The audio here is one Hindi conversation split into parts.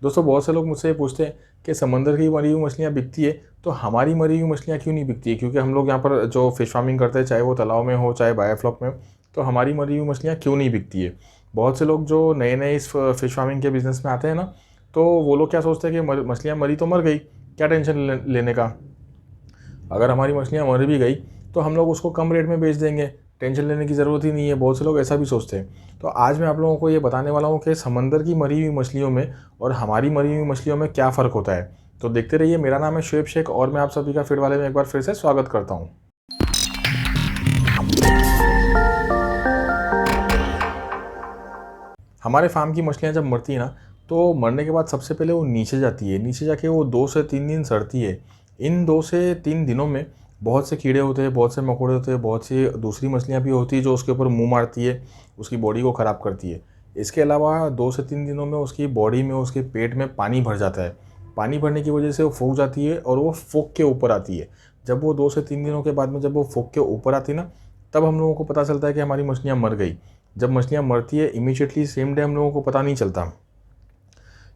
दोस्तों बहुत से लोग मुझसे ये पूछते हैं कि समंदर की मरी हुई मछलियाँ बिकती है तो हमारी मरी हुई मछलियाँ क्यों नहीं बिकती है, क्योंकि हम लोग यहाँ पर जो फ़िश फार्मिंग करते हैं चाहे वो तालाब में हो चाहे बायोफ्लॉक में हो, तो हमारी मरी हुई मछलियाँ क्यों नहीं बिकती है। बहुत से लोग जो नए नए इस फ़िश फार्मिंग के बिज़नेस में आते हैं ना, तो वो लोग क्या सोचते हैं कि मछलियाँ मरी तो मर गई, क्या टेंशन लेने का। अगर हमारी मछलियाँ मर भी गई तो हम लोग उसको कम रेट में बेच देंगे, टेंशन लेने की ज़रूरत ही नहीं है। बहुत से लोग ऐसा भी सोचते हैं। तो आज मैं आप लोगों को ये बताने वाला हूँ कि समंदर की मरी हुई मछलियों में और हमारी मरी हुई मछलियों में क्या फ़र्क होता है। तो देखते रहिए। मेरा नाम है शुएब शेख और मैं आप सभी का फीड वाले में एक बार फिर से स्वागत करता हूँ। हमारे फार्म की मछलियाँ जब मरती है ना, तो मरने के बाद सबसे पहले वो नीचे जाती है। नीचे जाके वो 2 से 3 दिन सड़ती है। इन 2 से 3 दिनों में बहुत से कीड़े होते हैं, बहुत से मकोड़े होते हैं, बहुत सी दूसरी मछलियाँ भी होती है जो उसके ऊपर मुँह मारती है, उसकी बॉडी को ख़राब करती है। इसके अलावा 2 से 3 दिनों में उसकी बॉडी में, उसके पेट में पानी भर जाता है। पानी भरने की वजह से वो फूक जाती है और वो फूक के ऊपर आती है। जब वो 2 से 3 दिनों के बाद में जब वो फूक के ऊपर आती है ना, तब हम लोगों को पता चलता है कि हमारी मछलियाँ मर गई। जब मछलियाँ मरती है इमीडिएटली सेम डे हम लोगों को पता नहीं चलता।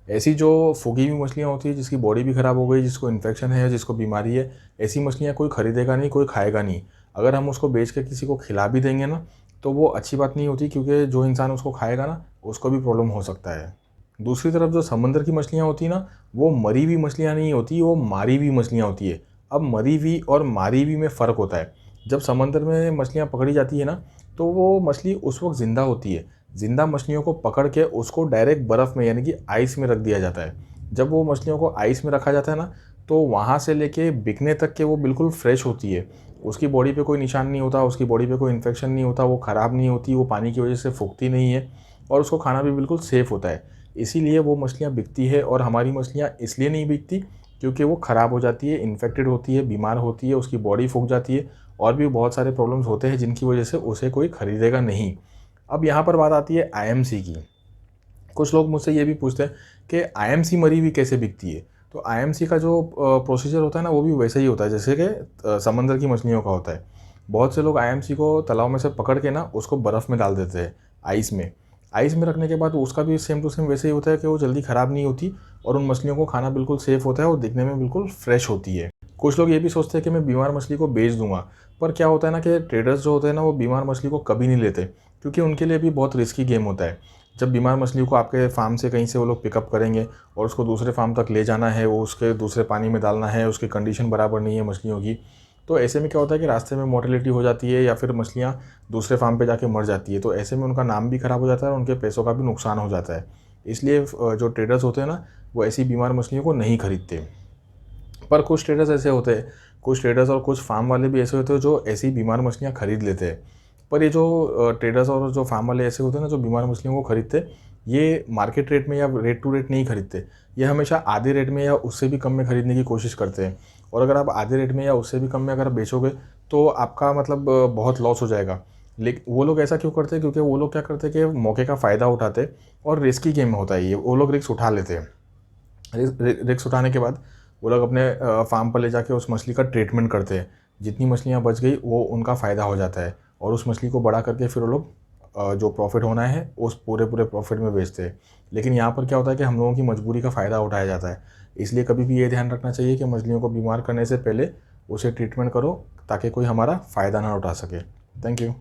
ऐसी जो फूगी हुई मछलियाँ होती है जिसकी बॉडी भी ख़राब हो गई, जिसको इन्फेक्शन है, जिसको बीमारी है, ऐसी मछलियाँ कोई ख़रीदेगा नहीं, कोई खाएगा नहीं। अगर हम उसको बेच के किसी को खिला भी देंगे ना, तो वो अच्छी बात नहीं होती, क्योंकि जो इंसान उसको खाएगा ना, उसको भी प्रॉब्लम हो सकता है। दूसरी तरफ जो समंदर की मछलियाँ होती हैं ना, वो मरी हुई मछलियाँ नहीं होती, वो मारी हुई मछलियाँ होती है। अब मरी हुई और मारी हुई में फ़र्क होता है। जब समंदर में मछलियाँ पकड़ी जाती है ना, तो वो मछली उस वक़्त ज़िंदा होती है। ज़िंदा मछलियों को पकड़ के उसको डायरेक्ट बर्फ़ में यानी कि आइस में रख दिया जाता है। जब वो मछलियों को आइस में रखा जाता है ना, तो वहाँ से लेके बिकने तक के वो बिल्कुल फ्रेश होती है। उसकी बॉडी पे कोई निशान नहीं होता, उसकी बॉडी पे कोई इन्फेक्शन नहीं होता, वो ख़राब नहीं होती, वो पानी की वजह से फूकती नहीं है और उसको खाना भी बिल्कुल सेफ़ होता है। इसीलिए वो मछलियाँ बिकती है और हमारी मछलियाँ इसलिए नहीं बिकती क्योंकि वो ख़राब हो जाती है, इन्फेक्टेड होती है, बीमार होती है, उसकी बॉडी फूक जाती है और भी बहुत सारे प्रॉब्लम्स होते हैं जिनकी वजह से उसे कोई खरीदेगा नहीं। अब यहाँ पर बात आती है आईएमसी की। कुछ लोग मुझसे ये भी पूछते हैं कि आईएमसी मरी हुई कैसे बिकती है। तो आईएमसी का जो प्रोसीजर होता है ना, वो भी वैसा ही होता है जैसे कि समंदर की मछलियों का होता है। बहुत से लोग आईएमसी को तालाब में से पकड़ के ना उसको बर्फ़ में डाल देते हैं, आइस में। आइस में रखने के बाद उसका भी सेम टू सेम वैसे ही होता है कि वो जल्दी ख़राब नहीं होती और उन मछलियों को खाना बिल्कुल सेफ़ होता है और दिखने में बिल्कुल फ्रेश होती है। कुछ लोग ये भी सोचते हैं कि मैं बीमार मछली को बेच दूंगा, पर क्या होता है ना कि ट्रेडर्स जो होते हैं ना, वो बीमार मछली को कभी नहीं लेते, क्योंकि उनके लिए भी बहुत रिस्की गेम होता है। जब बीमार मछली को आपके फार्म से कहीं से वो लोग पिकअप करेंगे और उसको दूसरे फार्म तक ले जाना है, वो उसके दूसरे पानी में डालना है, उसकी कंडीशन बराबर नहीं है मछलियों की, तो ऐसे में क्या होता है कि रास्ते में मोर्टेलिटी हो जाती है या फिर मछलियाँ दूसरे फार्म पे जाके मर जाती है। तो ऐसे में उनका नाम भी ख़राब हो जाता है और उनके पैसों का भी नुकसान हो जाता है। इसलिए जो ट्रेडर्स होते हैं ना, वो ऐसी बीमार मछलियों को नहीं खरीदते। पर कुछ ट्रेडर्स ऐसे होते हैं, कुछ ट्रेडर्स और कुछ फार्म वाले भी ऐसे होते हैं जो ऐसी बीमार मछलियाँ खरीद लेते हैं। पर ये जो ट्रेडर्स और जो फार्म वाले ऐसे होते हैं ना, जो बीमार मछलियों को खरीदते हैं, ये मार्केट रेट में या रेट टू रेट नहीं खरीदते। ये हमेशा आधे रेट में या उससे भी कम में खरीदने की कोशिश करते हैं। और अगर आप आधे रेट में या उससे भी कम में अगर बेचोगे, तो आपका मतलब बहुत लॉस हो जाएगा। लेकिन वो लोग ऐसा क्यों करते हैं? क्योंकि वो लोग क्या करते हैं कि मौके का फ़ायदा उठाते हैं और रिस्की गेम होता है ये, वो लोग रिस्क उठा लेते हैं। रिस्क उठाने के बाद वो लोग अपने फार्म पर ले जाके उस मछली का ट्रीटमेंट करते हैं। जितनी मछलियाँ बच गई वो उनका फ़ायदा हो जाता है और उस मछली को बड़ा करके फिर वो लोग जो प्रॉफ़िट होना है उस पूरे प्रॉफ़िट में बेचते हैं। लेकिन यहाँ पर क्या होता है कि हम लोगों की मजबूरी का फ़ायदा उठाया जाता है। इसलिए कभी भी ये ध्यान रखना चाहिए कि मछलियों को बीमार करने से पहले उसे ट्रीटमेंट करो, ताकि कोई हमारा फ़ायदा ना उठा सके। Thank you.